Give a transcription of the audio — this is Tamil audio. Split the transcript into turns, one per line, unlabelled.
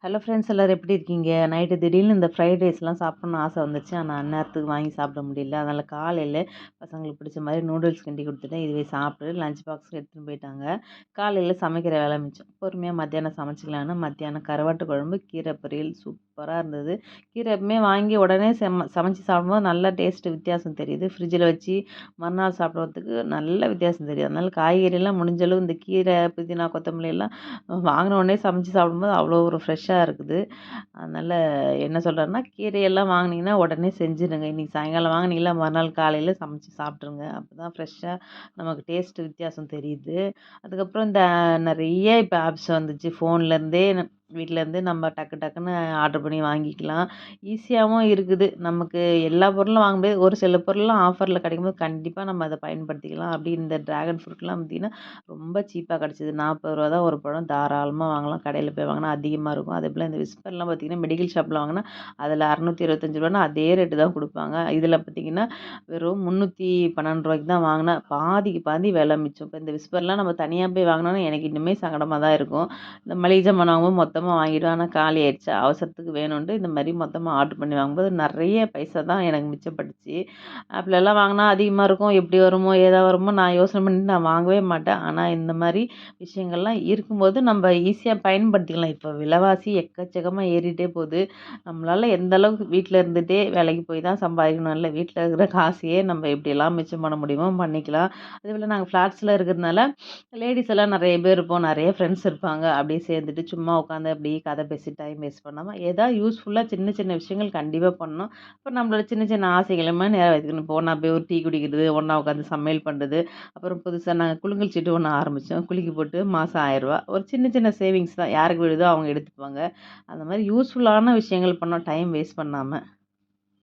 ஹலோ ஃப்ரெண்ட்ஸ் எல்லோரும் எப்படி இருக்கீங்க? நைட்டு திடீர்னு இந்த ஃப்ரைட் ரைஸ்லாம் சாப்பிட்ணுன்னு ஆசை வந்துச்சு. ஆனால் அந்நேரத்துக்கு வாங்கி சாப்பிட முடியல. அதனால் காலையில் பசங்களுக்கு பிடிச்ச மாதிரி நூடுல்ஸ் கிண்டி கொடுத்துட்டேன். இதுவே சாப்பிட்டு லஞ்ச் பாக்ஸுக்கு எடுத்துகிட்டு போயிட்டாங்க. காலையில் சமைக்கிற வேலை மிச்சம். பொறுமையாக மத்தியானம் சமைச்சிக்கலான்னு மத்தியானம் கருவாட்டு குழம்பு, கீரை பொரியல் சூப்பராக இருந்தது. கீரை எப்பவுமே வாங்கி உடனே சமைச்சு சாப்பிடும்போது நல்ல டேஸ்ட்டு வித்தியாசம் தெரியுது. ஃப்ரிட்ஜில் வச்சு மறுநாள் சாப்பிட்றதுக்கு நல்ல வித்தியாசம் தெரியுது. அதனால் காய்கறியெல்லாம் முடிஞ்சளவு இந்த கீரை, புதினா, கொத்தமல்லி எல்லாம் வாங்கின உடனே சமைச்சு சாப்பிடும்போது அவ்வளோ ஒரு ஃப்ரெஷ்ஷாக இருக்குது. அதனால் என்ன சொல்கிறேன்னா, கீரையெல்லாம் வாங்குனீங்கன்னா உடனே செஞ்சுடுங்க. இன்றைக்கி சாயங்காலம் வாங்குனீங்களா மறுநாள் காலையில் சமைச்சு சாப்பிட்ருங்க. அப்போ தான் ஃப்ரெஷ்ஷாக நமக்கு டேஸ்ட்டு வித்தியாசம் தெரியுது. அதுக்கப்புறம் இந்த நிறைய இப்போ ஆப்ஸ் வந்துச்சு. ஃபோன்லேருந்தே வீட்டிலேருந்து நம்ம டக்கு டக்குன்னு ஆர்டர் பண்ணி வாங்கிக்கலாம். ஈஸியாகவும் இருக்குது. நமக்கு எல்லா பொருளும் வாங்க முடியாது. ஒரு சில பொருள்லாம் ஆஃபரில் கிடைக்கும்போது கண்டிப்பாக நம்ம அதை பயன்படுத்திக்கலாம். அப்படி இந்த ட்ராகன் ஃப்ரூட்லாம் பார்த்திங்கன்னா ரொம்ப சீப்பாக கிடச்சிது. ₹40 தான் ஒரு பழம். தாராளமாக வாங்கலாம். கடையில் போய் வாங்கினா அதிகமாக இருக்கும். அதேபோல் இந்த விஸ்பர்லாம் பார்த்திங்கன்னா மெடிக்கல் ஷாப்பில் வாங்கினா அதில் ₹625 அதே ரேட்டு தான் கொடுப்பாங்க. இதில் பார்த்திங்கன்னா வெறும் ₹312 தான் வாங்கினேன். பாதிக்கு பாதி விலை மிச்சம். இப்போ இந்த விஸ்பர்லாம் நம்ம தனியாக போய் வாங்கினோன்னா எனக்கு இன்னுமே சங்கடமாக தான் இருக்கும். இந்த மளிகை ஜாமான் வாங்கும்போது மொத்தமாக வாங்கிடுவேன். ஆனால் காலி ஆயிடுச்சு. அவசரத்துக்கு வேணுன்ட்டு இந்த மாதிரி மொத்தமாக ஆர்டர் பண்ணி வாங்கும்போது நிறைய பைசா தான் எனக்கு மிச்சப்பட்டுச்சு. ஆப்லலாம் வாங்கினா அதிகமாக இருக்கும். எப்படி வருமோ ஏதா வருமோ நான் யோசனை பண்ணிட்டு நான் வாங்கவே மாட்டேன். ஆனால் இந்த மாதிரி விஷயங்கள்லாம் இருக்கும்போது நம்ம ஈஸியாக பயன்படுத்திக்கலாம். இப்போ விலைவாசி எக்கச்சக்கமாக ஏறிட்டே போகுது. நம்மளால் எந்த அளவுக்கு வீட்டில் இருந்துகிட்டே வேலைக்கு போய் தான் சம்பாதிக்கணும் இல்லை, வீட்டில் இருக்கிற காசையே நம்ம எப்படியெல்லாம் மிச்சம் பண்ண முடியுமோ பண்ணிக்கலாம். அதேபோல் நாங்கள் ஃப்ளாட்ஸில் இருக்கிறதுனால லேடிஸ் எல்லாம் நிறைய பேர் இருப்போம். நிறைய ஃப்ரெண்ட்ஸ் இருப்பாங்க. அப்படியே சேர்ந்துட்டு சும்மா உட்காந்து அப்படியே கதை பேசி டைம் வேஸ்ட் பண்ணாமல் ஏதாவது யூஸ்ஃபுல்லாக சின்ன சின்ன விஷயங்கள் கண்டிப்பாக பண்ணணும். இப்போ நம்மளோட சின்ன சின்ன ஆசைகளுமே நிறைவேற்றிக்கணும். இப்போ ஒன்றா போய் ஒரு டீ குடிக்கிறது, ஒன்றா உட்காந்து சமையல் பண்ணுறது. அப்புறம் புதுசாக நாங்கள் குலுங்கல் சீட்டு ஒன்று ஆரம்பித்தோம். குலுக்கி போட்டு மாதம் ₹1000 ஒரு சின்ன சின்ன சேவிங்ஸ் தான். யாருக்கு விழுதோ அவங்க எடுத்துக்குவாங்க. அந்த மாதிரி யூஸ்ஃபுல்லான விஷயங்கள் பண்ணோம் டைம் வேஸ்ட் பண்ணாமல்.